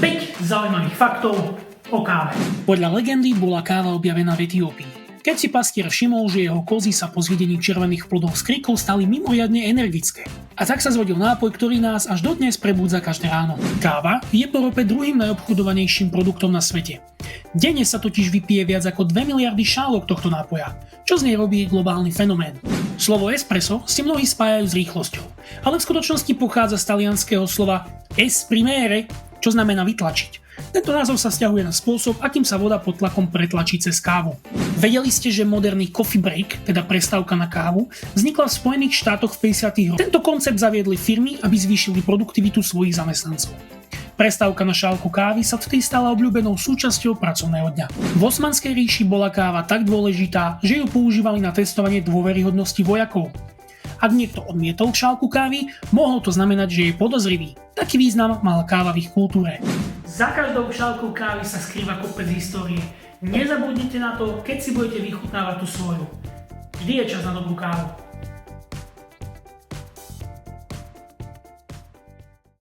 5 zaujímavých faktov o káve. Podľa legendy bola káva objavená v Etiópii. Keď si pastier všimol, že jeho kozy sa po zjedení červených plodov z krikov stali mimoriadne energické. A tak sa zrodil nápoj, ktorý nás až dodnes prebúdza každé ráno. Káva je po rope druhým najobchodovanejším produktom na svete. Denne sa totiž vypije viac ako 2 miliardy šálok tohto nápoja, čo z nej robí globálny fenomén. Slovo espresso si mnohí spájajú s rýchlosťou, ale v skutočnosti pochádza z talianskeho slova esprimere, čo znamená vytlačiť. Tento názov sa vzťahuje na spôsob, akým sa voda pod tlakom pretlačí cez kávu. Vedeli ste, že moderný coffee break, teda prestávka na kávu, vznikla v Spojených štátoch v 50. rokoch. Tento koncept zaviedli firmy, aby zvýšili produktivitu svojich zamestnancov. Prestávka na šálku kávy sa vtedy stala obľúbenou súčasťou pracovného dňa. V Osmanskej ríši bola káva tak dôležitá, že ju používali na testovanie dôveryhodnosti vojakov. Ak niekto odmietol šálku kávy, mohlo to znamenať, že je podozrivý. Taký význam mala káva v ich kultúre. Za každou šálkou kávy sa skrýva kopec histórie. Nezabudnite na to, keď si budete vychutnávať tú svoju. Vždy je čas na dobrú kávu.